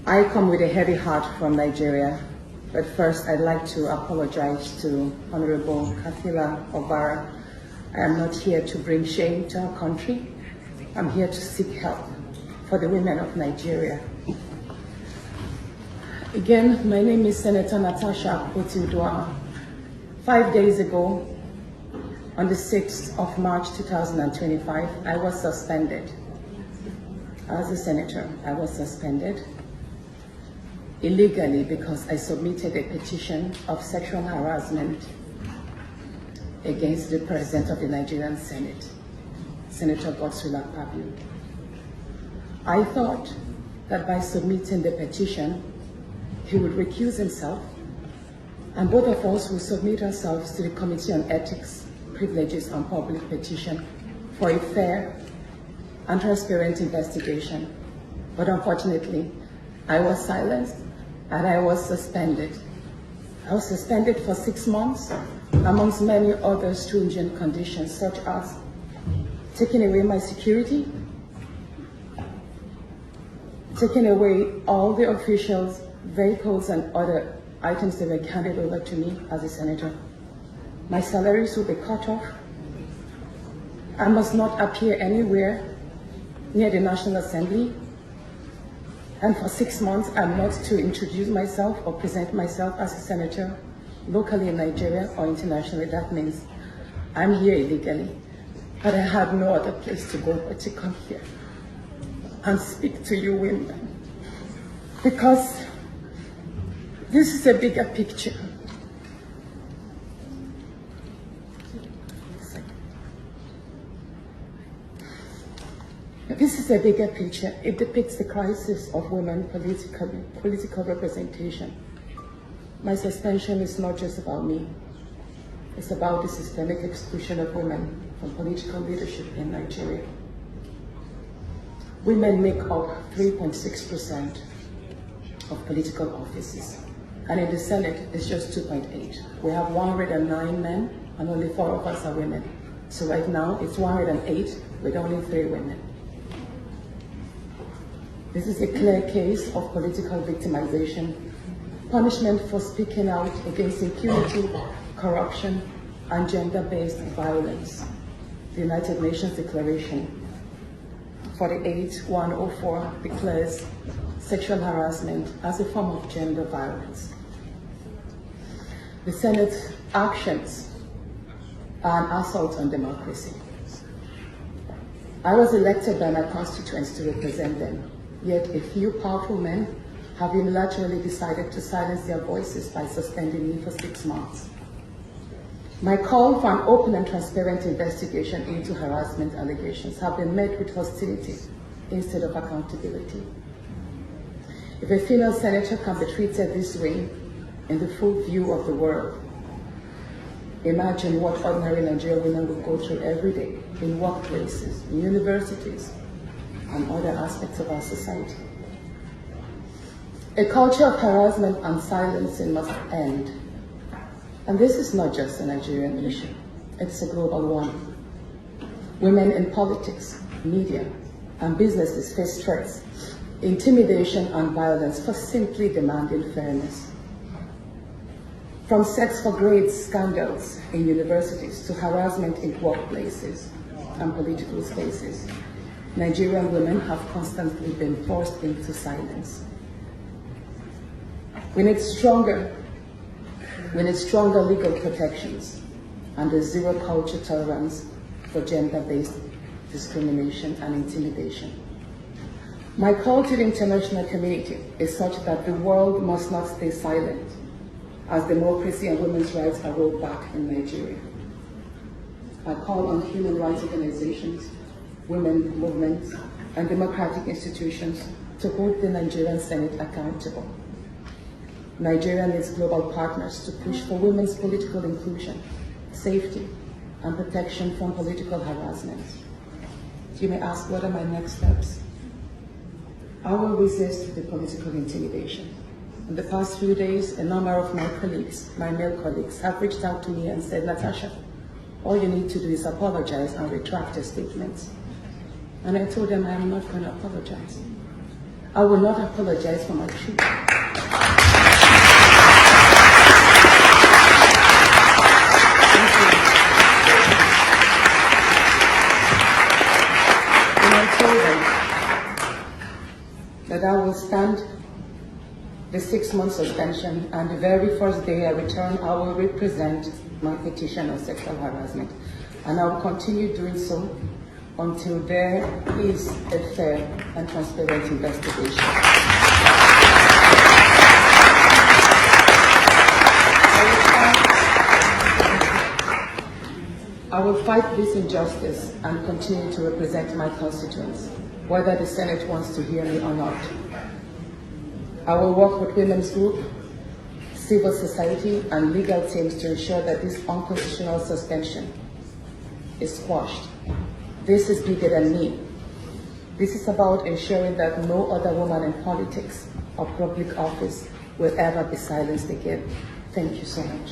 I come with a heavy heart from Nigeria, but first I'd like to apologize to Honorable Kafila Obara. I am not here to bring shame to our country. I'm here to seek help for the women of Nigeria. Again, my name is Senator Natasha Akpoti-Uduaghan. 5 days ago, on the 6th of March 2025, I was suspended. As a senator, I was suspended illegally because I submitted a petition of sexual harassment against the President of the Nigerian Senate, Senator Godswill Akpabio. I thought that by submitting the petition, he would recuse himself, and both of us will submit ourselves to the Committee on Ethics, Privileges and Public Petition for a fair and transparent investigation. But unfortunately, I was silenced and I was suspended. I was suspended for 6 months, amongst many other stringent conditions, such as taking away my security, taking away all the officials, vehicles, and other items that were handed over to me as a senator. My salaries will be cut off. I must not appear anywhere near the National Assembly. And for 6 months, I'm not to introduce myself or present myself as a senator locally in Nigeria or internationally. That means I'm here illegally, but I have no other place to go but to come here and speak to you women, because this is a bigger picture. This is a bigger picture. It depicts the crisis of women political representation. My suspension is not just about me. It's about the systemic exclusion of women from political leadership in Nigeria. Women make up 3.6% of political offices, and in the Senate, it's just 2.8. We have 109 men, and only 4 of us are women. So right now, it's 108 with only 3 women. This is a clear case of political victimization, punishment for speaking out against impunity, corruption, and gender-based violence. The United Nations Declaration 48104 declares sexual harassment as a form of gender violence. The Senate's actions are an assault on democracy. I was elected by my constituents to represent them. Yet a few powerful men have unilaterally decided to silence their voices by suspending me for 6 months. My call for an open and transparent investigation into harassment allegations have been met with hostility instead of accountability. If a female senator can be treated this way in the full view of the world, imagine what ordinary Nigerian women will go through every day in workplaces, in universities, and other aspects of our society. A culture of harassment and silencing must end. And this is not just a Nigerian issue, it's a global one. Women in politics, media, and businesses face threats, intimidation, and violence for simply demanding fairness. From sex for grades scandals in universities to harassment in workplaces and political spaces, Nigerian women have constantly been forced into silence. We need stronger legal protections and a zero culture tolerance for gender-based discrimination and intimidation. My call to the international community is such that the world must not stay silent as democracy and women's rights are rolled back in Nigeria. I call on human rights organizations, women movements, and democratic institutions to hold the Nigerian Senate accountable. Nigeria needs global partners to push for women's political inclusion, safety, and protection from political harassment. You may ask, what are my next steps? I will resist the political intimidation. In the past few days, a number of my colleagues, my male colleagues, have reached out to me and said, Natasha, all you need to do is apologize and retract your statements. And I told them I am not going to apologize. I will not apologize for my truth. And I told them that I will stand the 6-month suspension, and the very first day I return, I will represent my petition on sexual harassment. And I will continue doing so until there is a fair and transparent investigation. I will fight this injustice and continue to represent my constituents, whether the Senate wants to hear me or not. I will work with women's groups, civil society, and legal teams to ensure that this unconstitutional suspension is quashed. This is bigger than me. This is about ensuring that no other woman in politics or public office will ever be silenced again. Thank you so much.